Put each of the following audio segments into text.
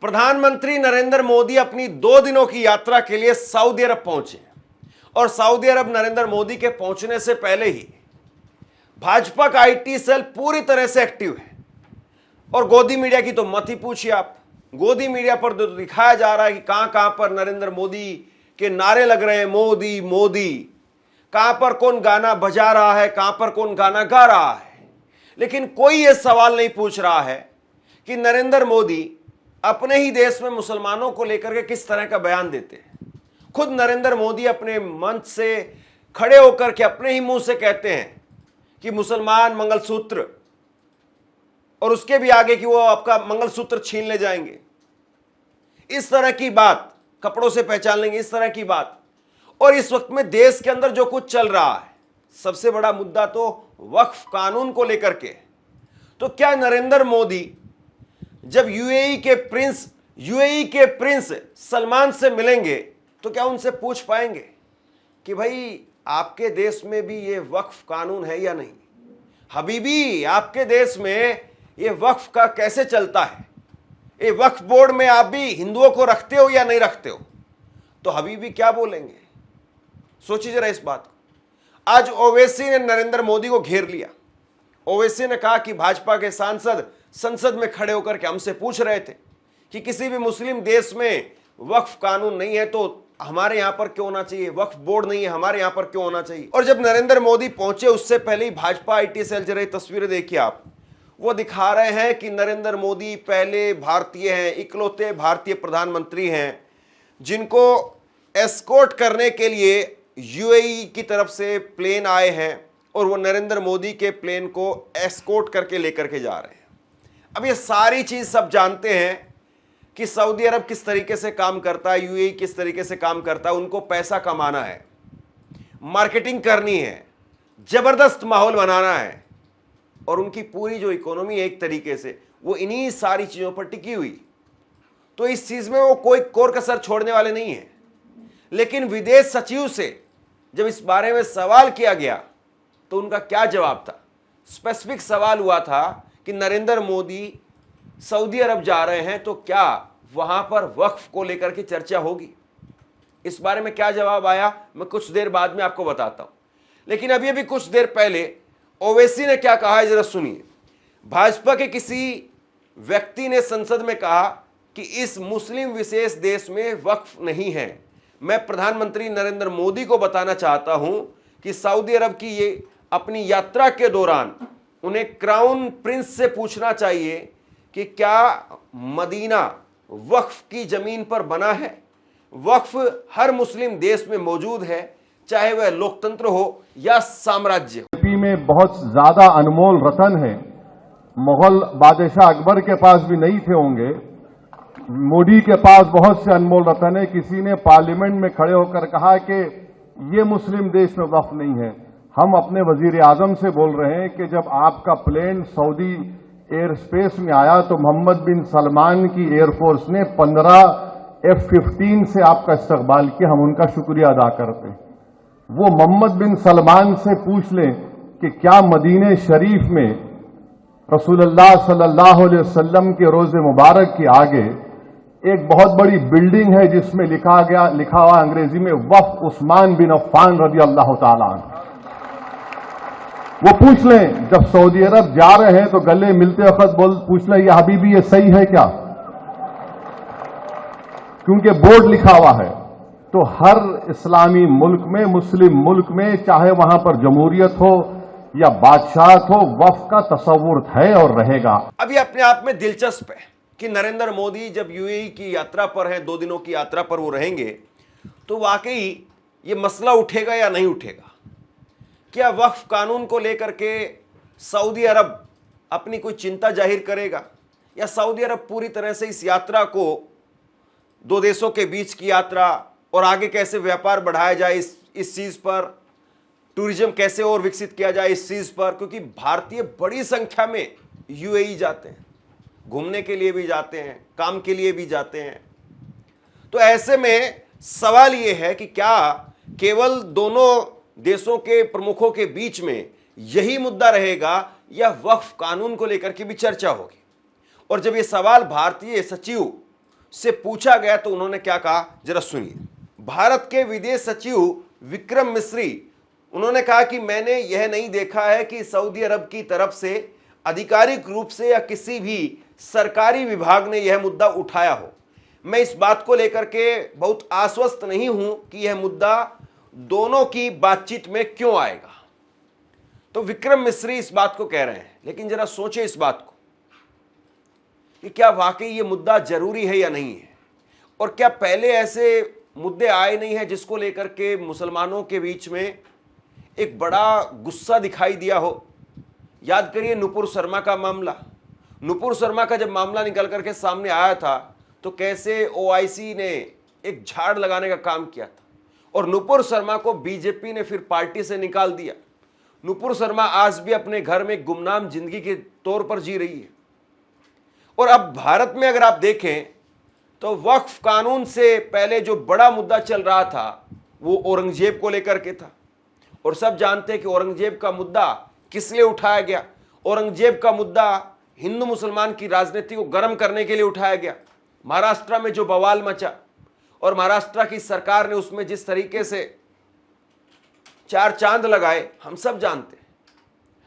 प्रधानमंत्री नरेंद्र मोदी अपनी 2 दिनों की यात्रा के लिए सऊदी अरब पहुंचे और सऊदी अरब नरेंद्र मोदी के पहुंचने से पहले ही भाजपा का आईटी सेल पूरी तरह से एक्टिव है। और गोदी मीडिया की तो मत ही पूछिए आप। गोदी मीडिया पर तो दिखाया जा रहा है कि कहां कहां पर नरेंद्र मोदी के नारे लग रहे हैं, मोदी मोदी। कहां पर कौन गाना बजा रहा है, कहां पर कौन गाना गा रहा है। लेकिन कोई यह सवाल नहीं पूछ रहा है कि नरेंद्र मोदी अपने ही देश में मुसलमानों को लेकर के किस तरह का बयान देते हैं। खुद नरेंद्र मोदी अपने मंच से खड़े होकर के अपने ही मुंह से कहते हैं कि मुसलमान मंगलसूत्र, और उसके भी आगे कि वो आपका मंगलसूत्र छीन ले जाएंगे, इस तरह की बात, कपड़ों से पहचान लेंगे, इस तरह की बात। और इस वक्त में देश के अंदर जो कुछ चल रहा है, सबसे बड़ा मुद्दा तो वक्फ कानून को लेकर के। तो क्या नरेंद्र मोदी जब यूएई के प्रिंस सलमान से मिलेंगे तो क्या उनसे पूछ पाएंगे कि भाई आपके देश में भी ये वक्फ कानून है या नहीं? हबीबी, आपके देश में ये वक्फ का कैसे चलता है? ये वक्फ बोर्ड में आप भी हिंदुओं को रखते हो या नहीं रखते हो? तो हबीबी क्या बोलेंगे? सोचिए जरा इस बात को। आज ओवैसी ने नरेंद्र मोदी को घेर लिया। ओवैसी ने कहा कि भाजपा के सांसद संसद में खड़े होकर के हमसे पूछ रहे थे कि किसी भी मुस्लिम देश में वक्फ कानून नहीं है तो हमारे यहां पर क्यों होना चाहिए, वक्फ बोर्ड नहीं है हमारे यहां पर क्यों होना चाहिए। और जब नरेंद्र मोदी पहुंचे उससे पहले ही भाजपा आईटी सेल जरा तस्वीरें देखिए आप। वो दिखा रहे हैं कि नरेंद्र मोदी पहले भारतीय हैं, इकलौते भारतीय प्रधानमंत्री हैं जिनको एस्कॉर्ट करने के लिए यूएई की तरफ से प्लेन आए हैं और वो नरेंद्र मोदी के प्लेन को एस्कॉर्ट करके लेकर के जा रहे हैं। अब ये सारी चीज सब जानते हैं कि सऊदी अरब किस तरीके से काम करता है, यूएई किस तरीके से काम करता है। उनको पैसा कमाना है, मार्केटिंग करनी है, जबरदस्त माहौल बनाना है, और उनकी पूरी जो इकोनॉमी है एक तरीके से वो इन्हीं सारी चीजों पर टिकी हुई। तो इस चीज में वो कोई कोर कसर छोड़ने वाले नहीं है। लेकिन विदेश सचिव से जब इस बारे में सवाल किया गया तो उनका क्या जवाब था? स्पेसिफिक सवाल हुआ था कि नरेंद्र मोदी सऊदी अरब जा रहे हैं तो क्या वहां पर वक्फ को लेकर के चर्चा होगी? इस बारे में क्या जवाब आया मैं कुछ देर बाद में आपको बताता हूं। लेकिन अभी कुछ देर पहले ओवैसी ने क्या कहा है जरा सुनिए। भाजपा के किसी व्यक्ति ने संसद में कहा कि इस मुस्लिम विशेष देश में वक्फ नहीं है। मैं प्रधानमंत्री नरेंद्र मोदी को बताना चाहता हूं कि सऊदी अरब की ये अपनी यात्रा के दौरान उन्हें क्राउन प्रिंस से पूछना चाहिए कि क्या मदीना वक्फ की जमीन पर बना है? वक्फ हर मुस्लिम देश में मौजूद है, चाहे वह लोकतंत्र हो या साम्राज्य। यूपी में बहुत ज्यादा अनमोल रतन है, मुगल बादशाह अकबर के पास भी नहीं थे होंगे। मोदी के पास बहुत से अनमोल रतन है। किसी ने पार्लियामेंट में खड़े होकर कहा कि ये मुस्लिम देश में वक्फ नहीं है। हम अपने वजीर आजम से बोल रहे हैं कि जब आपका प्लेन सऊदी एयर स्पेस में आया तो मोहम्मद बिन सलमान की एयरफोर्स ने 15 F-15 से आपका इस्तकबाल किया। हम उनका शुक्रिया अदा करते हैं। वो मोहम्मद बिन सलमान से पूछ लें कि क्या मदीने शरीफ में रसूलुल्लाह सल्लल्लाहु अलैहि वसल्लम के रोज़े मुबारक के आगे एक बहुत बड़ी बिल्डिंग है जिसमें लिखा हुआ अंग्रेजी में वक्फ उस्मान बिन अफ़्फ़ान रज़ी अल्लाह ताला अन्हु। वो पूछ लें जब सऊदी अरब जा रहे हैं तो गले मिलते वक्त पूछ लें, या हबीबी ये सही है क्या? क्योंकि बोर्ड लिखा हुआ है। तो हर इस्लामी मुल्क में, मुस्लिम मुल्क में, चाहे वहां पर जमहूरियत हो या बादशाहत हो, वक्फ का तस्वुर है और रहेगा। अभी अपने आप में दिलचस्प है कि नरेंद्र मोदी जब यूएई की यात्रा पर हैं, 2 दिनों की यात्रा पर वो रहेंगे, तो वाकई ये मसला उठेगा या नहीं उठेगा? क्या वक्फ कानून को लेकर के सऊदी अरब अपनी कोई चिंता जाहिर करेगा, या सऊदी अरब पूरी तरह से इस यात्रा को, 2 देशों के बीच की यात्रा और आगे कैसे व्यापार बढ़ाया जाए इस चीज पर, टूरिज्म कैसे और विकसित किया जाए इस चीज पर? क्योंकि भारतीय बड़ी संख्या में यूएई जाते हैं, घूमने के लिए भी जाते हैं, काम के लिए भी जाते हैं। तो ऐसे में सवाल यह है कि क्या केवल दोनों देशों के प्रमुखों के बीच में यही मुद्दा रहेगा या वक्फ कानून को लेकर के भी चर्चा होगी? और जब यह सवाल भारतीय सचिव से पूछा गया तो उन्होंने क्या कहा, जरा सुनिए। भारत के विदेश सचिव विक्रम मिस्री, उन्होंने कहा कि मैंने यह नहीं देखा है कि सऊदी अरब की तरफ से आधिकारिक रूप से या किसी भी सरकारी विभाग ने यह मुद्दा उठाया हो। मैं इस बात को लेकर के बहुत आश्वस्त नहीं हूं कि यह मुद्दा दोनों की बातचीत में क्यों आएगा। तो विक्रम मिस्री इस बात को कह रहे हैं, लेकिन जरा सोचे इस बात को कि क्या वाकई ये मुद्दा जरूरी है या नहीं है, और क्या पहले ऐसे मुद्दे आए नहीं है जिसको लेकर के मुसलमानों के बीच में एक बड़ा गुस्सा दिखाई दिया हो। याद करिए नुपुर शर्मा का मामला। नुपुर शर्मा का जब मामला निकल करके सामने आया था तो कैसे ओआईसी ने एक झाड़ लगाने का काम किया था, और नुपुर शर्मा को बीजेपी ने फिर पार्टी से निकाल दिया। नुपुर शर्मा आज भी अपने घर में गुमनाम जिंदगी के तौर पर जी रही है। और अब भारत में अगर आप देखें तो वक्फ कानून से पहले जो बड़ा मुद्दा चल रहा था वो औरंगजेब को लेकर के था, और सब जानते हैं कि औरंगजेब का मुद्दा किस लिए उठाया गया। औरंगजेब का मुद्दा हिंदू मुसलमान की राजनीति को गर्म करने के लिए उठाया गया। महाराष्ट्र में जो बवाल मचा और महाराष्ट्र की सरकार ने उसमें जिस तरीके से चार चांद लगाए हम सब जानते हैं।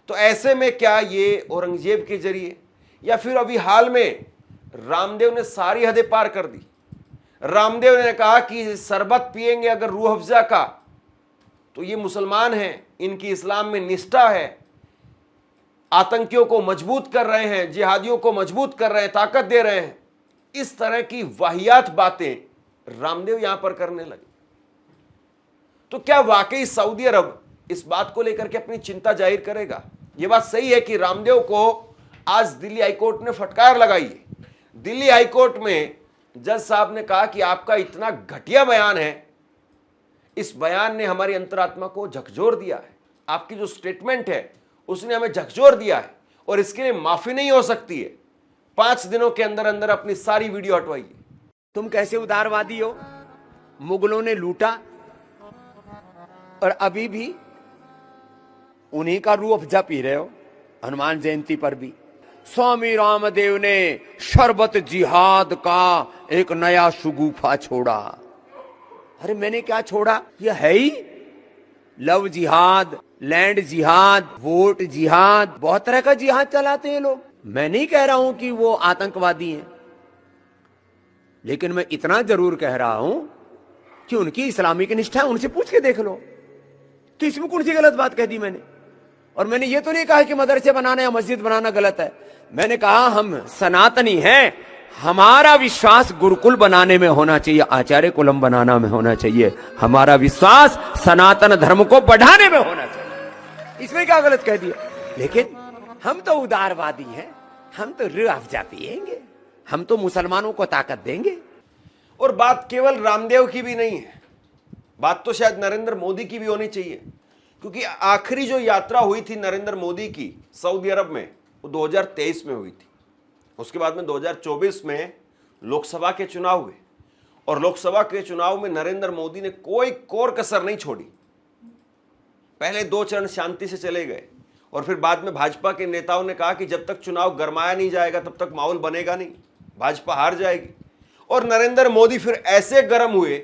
तो ऐसे में क्या ये औरंगजेब के जरिए, या फिर अभी हाल में रामदेव ने सारी हदें पार कर दी। रामदेव ने कहा कि शरबत पिएंगे अगर रूह अफ़ज़ा का तो ये मुसलमान हैं, इनकी इस्लाम में निष्ठा है, आतंकियों को मजबूत कर रहे हैं, जिहादियों को मजबूत कर रहे हैं, ताकत दे रहे हैं। इस तरह की वाहियात बातें रामदेव यहां पर करने लगे। तो क्या वाकई सऊदी अरब इस बात को लेकर के अपनी चिंता जाहिर करेगा? यह बात सही है कि रामदेव को आज दिल्ली हाईकोर्ट ने फटकार लगाई है। दिल्ली हाईकोर्ट में जज साहब ने कहा कि आपका इतना घटिया बयान है, इस बयान ने हमारी अंतरात्मा को झकझोर दिया है। आपकी जो स्टेटमेंट है उसने हमें झकझोर दिया है और इसके लिए माफी नहीं हो सकती है। 5 दिनों के अंदर अंदर अपनी सारी वीडियो हटवाइए। तुम कैसे उदारवादी हो? मुगलों ने लूटा और अभी भी उन्हीं का रूह अफ़ज़ा पी रहे हो। हनुमान जयंती पर भी स्वामी रामदेव ने शरबत जिहाद का एक नया शुगुफा छोड़ा। अरे मैंने क्या छोड़ा? यह है ही लव जिहाद, लैंड जिहाद, वोट जिहाद, बहुत तरह का जिहाद चलाते हैं लोग। मैं नहीं कह रहा हूं कि वो आतंकवादी हैं, लेकिन मैं इतना जरूर कह रहा हूं कि उनकी इस्लामिक निष्ठा है, उनसे पूछ के देख लो। तो इसमें कौन सी गलत बात कह दी मैंने? और मैंने ये तो नहीं कहा कि मदरसे बनाना या मस्जिद बनाना गलत है। मैंने कहा हम सनातनी हैं, हमारा विश्वास गुरुकुल बनाने में होना चाहिए, आचार्य कुलम बनाना में होना चाहिए। हमारा विश्वास सनातन धर्म को बढ़ाने में होना चाहिए। इसमें क्या गलत कह दिया? लेकिन हम तो उदारवादी हैं, हम तो रूह अफ़ज़ा पिएंगे, हम तो मुसलमानों को ताकत देंगे। और बात केवल रामदेव की भी नहीं है, बात तो शायद नरेंद्र मोदी की भी होनी चाहिए, क्योंकि आखिरी जो यात्रा हुई थी नरेंद्र मोदी की सऊदी अरब में वो 2023 में हुई थी। उसके बाद में 2024 में लोकसभा के चुनाव हुए, और लोकसभा के चुनाव में नरेंद्र मोदी ने कोई कोर कसर नहीं छोड़ी। पहले 2 चरण शांति से चले गए, और फिर बाद में भाजपा के नेताओं ने कहा कि जब तक चुनाव गरमाया नहीं जाएगा तब तक माहौल बनेगा नहीं, भाजपा हार जाएगी। और नरेंद्र मोदी फिर ऐसे गर्म हुए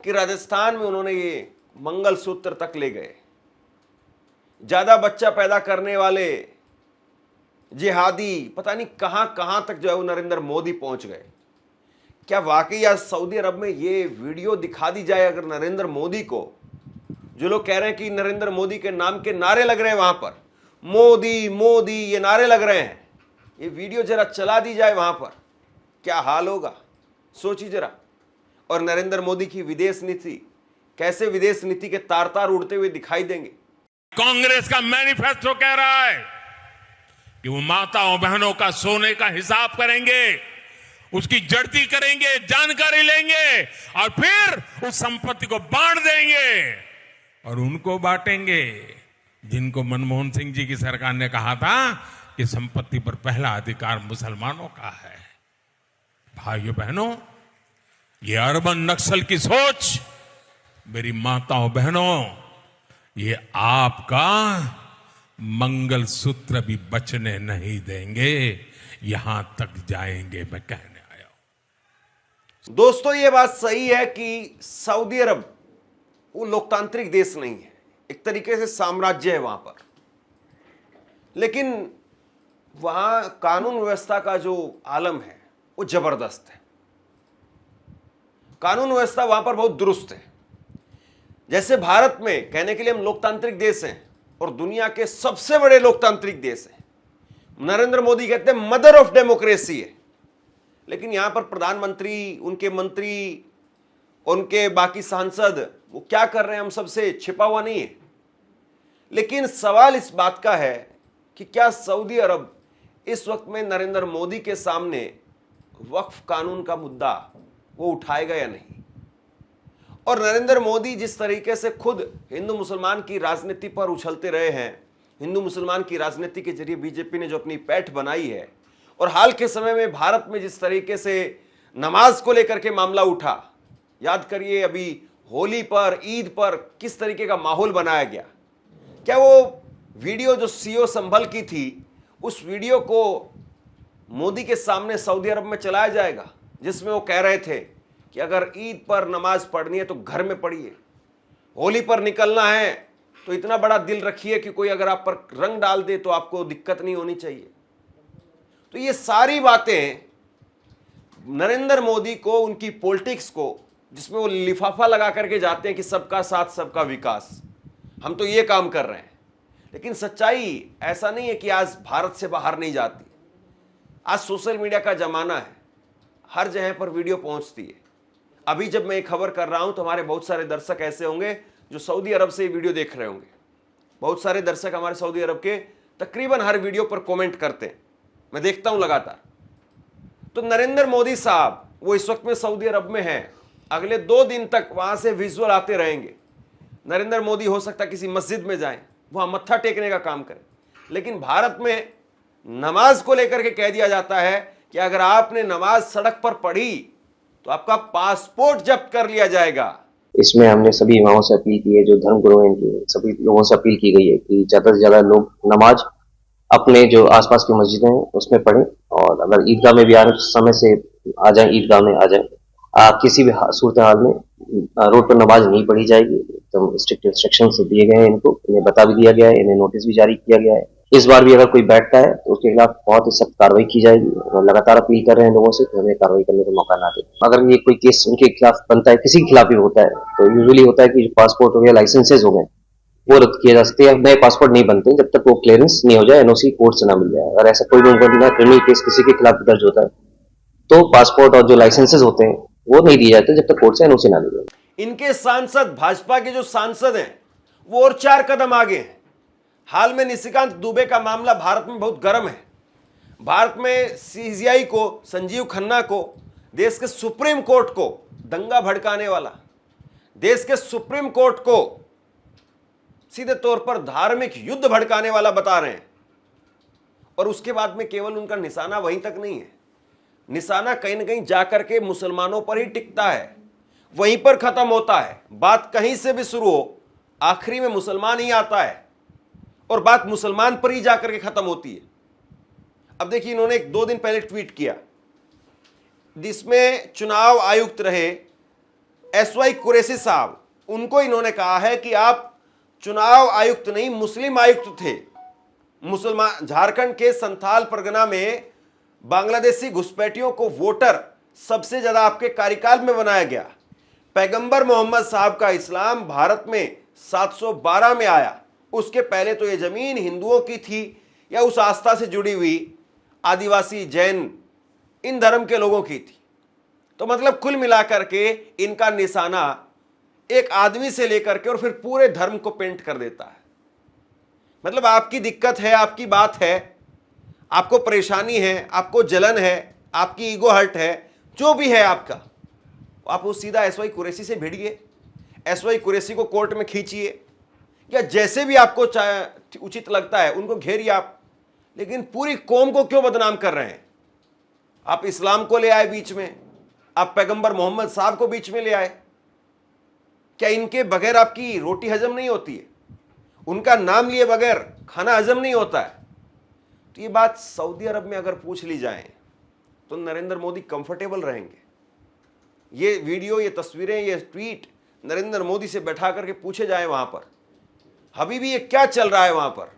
कि राजस्थान में उन्होंने ये मंगलसूत्र तक ले गए। ज्यादा बच्चा पैदा करने वाले जिहादी पता नहीं कहां कहां तक जो है वो नरेंद्र मोदी पहुंच गए। क्या वाकई आज सऊदी अरब में ये वीडियो दिखा दी जाए अगर नरेंद्र मोदी को, जो लोग कह रहे हैं कि नरेंद्र मोदी के नाम के नारे लग रहे हैं वहां पर, मोदी मोदी ये नारे लग रहे हैं, ये वीडियो जरा चला दी जाए वहां पर, क्या हाल होगा सोचिए जरा। और नरेंद्र मोदी की विदेश नीति, कैसे विदेश नीति के तार तार उड़ते हुए दिखाई देंगे। कांग्रेस का मैनिफेस्टो कह रहा है कि वो माताओं बहनों का सोने का हिसाब करेंगे, उसकी जड़ती करेंगे, जानकारी लेंगे और फिर उस संपत्ति को बांट देंगे और उनको बांटेंगे जिनको मनमोहन सिंह जी की सरकार ने कहा था कि संपत्ति पर पहला अधिकार मुसलमानों का है। भाइयों बहनों, ये अर्बन नक्सल की सोच, मेरी माताओं बहनों, ये आपका मंगलसूत्र भी बचने नहीं देंगे, यहां तक जाएंगे मैं कहने आया हूं। दोस्तों, ये बात सही है कि सऊदी अरब वो लोकतांत्रिक देश नहीं है, एक तरीके से साम्राज्य है वहां पर। लेकिन वहां कानून व्यवस्था का जो आलम है वो जबरदस्त है। कानून व्यवस्था वहां पर बहुत दुरुस्त है। जैसे भारत में कहने के लिए हम लोकतांत्रिक देश हैं और दुनिया के सबसे बड़े लोकतांत्रिक देश हैं, नरेंद्र मोदी कहते हैं मदर ऑफ डेमोक्रेसी है। लेकिन यहां पर प्रधानमंत्री, उनके मंत्री, उनके बाकी सांसद वो क्या कर रहे हैं हम सबसे छिपा हुआ नहीं है। लेकिन सवाल इस बात का है कि क्या सऊदी अरब इस वक्त में नरेंद्र मोदी के सामने वक्फ कानून का मुद्दा वो उठाएगा या नहीं। और नरेंद्र मोदी जिस तरीके से खुद हिंदू मुसलमान की राजनीति पर उछलते रहे हैं, हिंदू मुसलमान की राजनीति के जरिए बीजेपी ने जो अपनी पैठ बनाई है, और हाल के समय में भारत में जिस तरीके से नमाज को लेकर के मामला उठा, याद करिए अभी होली पर, ईद पर किस तरीके का माहौल बनाया गया। क्या वो वीडियो जो सीओ संभल की थी, उस वीडियो को मोदी के सामने सऊदी अरब में चलाया जाएगा, जिसमें वो कह रहे थे कि अगर ईद पर नमाज पढ़नी है तो घर में पढ़िए, होली पर निकलना है तो इतना बड़ा दिल रखिए कि कोई अगर आप पर रंग डाल दे तो आपको दिक्कत नहीं होनी चाहिए। तो ये सारी बातें नरेंद्र मोदी को, उनकी पॉलिटिक्स को, जिसमें वो लिफाफा लगा करके जाते हैं कि सबका साथ सबका विकास, हम तो ये काम कर रहे हैं। लेकिन सच्चाई ऐसा नहीं है कि आज भारत से बाहर नहीं जाती। आज सोशल मीडिया का जमाना है, हर जगह पर वीडियो पहुंचती है। अभी जब मैं ये खबर कर रहा हूं तो हमारे बहुत सारे दर्शक ऐसे होंगे जो सऊदी अरब से ये वीडियो देख रहे होंगे। बहुत सारे दर्शक हमारे सऊदी अरब के तकरीबन हर वीडियो पर कमेंट करते हैं, मैं देखता हूं लगातार। तो नरेंद्र मोदी साहब वो इस वक्त में सऊदी अरब में हैं, अगले 2 दिन तक वहां से विजुअल आते रहेंगे। नरेंद्र मोदी हो सकता है किसी मस्जिद में जाएं, वहां मत्था टेकने का काम करें। लेकिन भारत में नमाज को लेकर के कह दिया जाता है कि अगर आपने नमाज सड़क पर पढ़ी तो आपका पासपोर्ट जब्त कर लिया जाएगा। इसमें हमने सभी इमामों से अपील की है, जो धर्म गुरु हैं इनके सभी लोगों से अपील की गई है कि ज्यादा से ज्यादा लोग नमाज अपने जो आसपास की मस्जिदें हैं उसमें पढ़ें, और अगर ईदगाह में भी आने समय से आ जाएं, ईदगाह में आ जाएं। किसी भी सूरत हाल में रोड पर नमाज नहीं पढ़ी जाएगी। एकदम स्ट्रिक्ट इंस्ट्रक्शन दिए गए हैं, इन्हें बता भी दिया गया है, इन्हें नोटिस भी जारी किया गया है। इस बार भी अगर कोई बैठता है तो उसके खिलाफ बहुत ही सख्त कार्रवाई की जाएगी, और लगातार अपील कर रहे हैं लोगों से कि हमें कार्रवाई करने का मौका ना दे। अगर ये कोई केस उनके खिलाफ बनता है, किसी के खिलाफ भी होता है, तो यूजुअली होता है कि पासपोर्ट हो गया, लाइसेंसेज हो गए, वो रद्द किए जा सकते हैं। नए पासपोर्ट नहीं बनते जब तक वो क्लियरेंस नहीं हो जाए, एनओसी कोर्ट से ना मिल जाए। अगर ऐसा कोई भी उनका क्रिमिनल केस किसी के खिलाफ दर्ज होता है तो पासपोर्ट और जो लाइसेंसेज होते हैं वो नहीं दिए जाते जब तक कोर्ट से एनओसी ना मिले। इनके सांसद, भाजपा के जो सांसद हैं वो और 4 कदम आगे हैं। हाल में निशिकांत दुबे का मामला भारत में बहुत गर्म है। भारत में सीजीआई को, संजीव खन्ना को, देश के सुप्रीम कोर्ट को दंगा भड़काने वाला, देश के सुप्रीम कोर्ट को सीधे तौर पर धार्मिक युद्ध भड़काने वाला बता रहे हैं। और उसके बाद में केवल उनका निशाना वहीं तक नहीं है, निशाना कहीं ना कहीं जाकर के मुसलमानों पर ही टिकता है, वहीं पर खत्म होता है। बात कहीं से भी शुरू हो, आखिरी में मुसलमान ही आता है और बात मुसलमान पर ही जाकर के खत्म होती है। अब देखिए, इन्होंने 2 दिन पहले ट्वीट किया जिसमें चुनाव आयुक्त रहे एसवाई कुरैशी साहब, उनको इन्होंने कहा है कि आप चुनाव आयुक्त नहीं, मुस्लिम आयुक्त थे। मुसलमान, झारखंड के संथाल परगना में बांग्लादेशी घुसपैठियों को वोटर सबसे ज्यादा आपके कार्यकाल में बनाया गया। पैगंबर मोहम्मद साहब का इस्लाम भारत में 712 में आया, उसके पहले तो ये जमीन हिंदुओं की थी या उस आस्था से जुड़ी हुई आदिवासी, जैन, इन धर्म के लोगों की थी। तो मतलब कुल मिलाकर के इनका निशाना एक आदमी से लेकर के और फिर पूरे धर्म को पेंट कर देता है। मतलब आपकी दिक्कत है, आपकी बात है, आपको परेशानी है, आपको जलन है, आपकी ईगो हर्ट है, जो भी है आपका, आप वो सीधा एसवाई कुरैशी से भिड़िए, एसवाई कुरैशी को कोर्ट में खींचिए, या जैसे भी आपको उचित लगता है उनको घेरिए आप। लेकिन पूरी कौम को क्यों बदनाम कर रहे हैं? आप इस्लाम को ले आए बीच में, आप पैगंबर मोहम्मद साहब को बीच में ले आए। क्या इनके बगैर आपकी रोटी हजम नहीं होती है? उनका नाम लिए बगैर खाना हजम नहीं होता है? तो ये बात सऊदी अरब में अगर पूछ ली जाए तो नरेंद्र मोदी कंफर्टेबल रहेंगे। ये वीडियो, ये तस्वीरें, ये ट्वीट नरेंद्र मोदी से बैठा करके पूछे जाए वहां पर, हबीबी ये क्या चल रहा है वहां पर,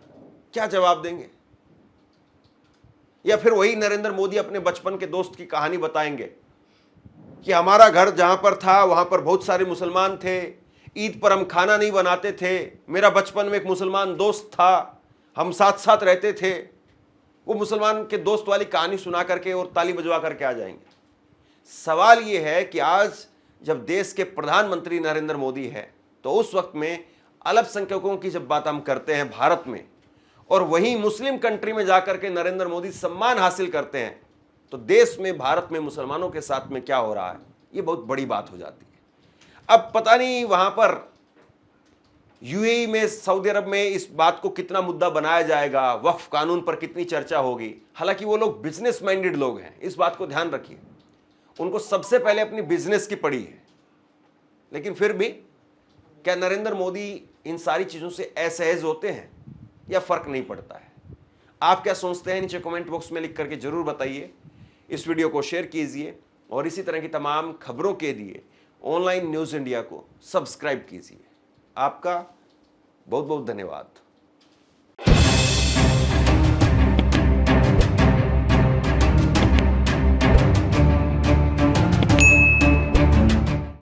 क्या जवाब देंगे? या फिर वही नरेंद्र मोदी अपने बचपन के दोस्त की कहानी बताएंगे कि हमारा घर जहां पर था वहां पर बहुत सारे मुसलमान थे, ईद पर हम खाना नहीं बनाते थे, मेरा बचपन में एक मुसलमान दोस्त था, हम साथ साथ रहते थे। वो मुसलमान के दोस्त वाली कहानी सुना करके और ताली बजवा करके आ जाएंगे। सवाल ये है कि आज जब देश के प्रधानमंत्री नरेंद्र मोदी है, तो उस वक्त में अल्पसंख्यकों की जब बात हम करते हैं भारत में, और वहीं मुस्लिम कंट्री में जाकर के नरेंद्र मोदी सम्मान हासिल करते हैं, तो देश में, भारत में मुसलमानों के साथ में क्या हो रहा है, ये बहुत बड़ी बात हो जाती है। अब पता नहीं वहां पर यूएई में, सऊदी अरब में इस बात को कितना मुद्दा बनाया जाएगा, वक्फ कानून पर कितनी चर्चा होगी। हालांकि वो लोग बिजनेस माइंडेड लोग हैं, इस बात को ध्यान रखिए, उनको सबसे पहले अपनी बिजनेस की पड़ी है। लेकिन फिर भी क्या नरेंद्र मोदी इन सारी चीजों से असहज होते हैं या फर्क नहीं पड़ता है? आप क्या सोचते हैं? नीचे कमेंट बॉक्स में लिख करके जरूर बताइए। इस वीडियो को शेयर कीजिए और इसी तरह की तमाम खबरों के लिए ऑनलाइन न्यूज़ इंडिया को सब्सक्राइब कीजिए। आपका बहुत बहुत धन्यवाद।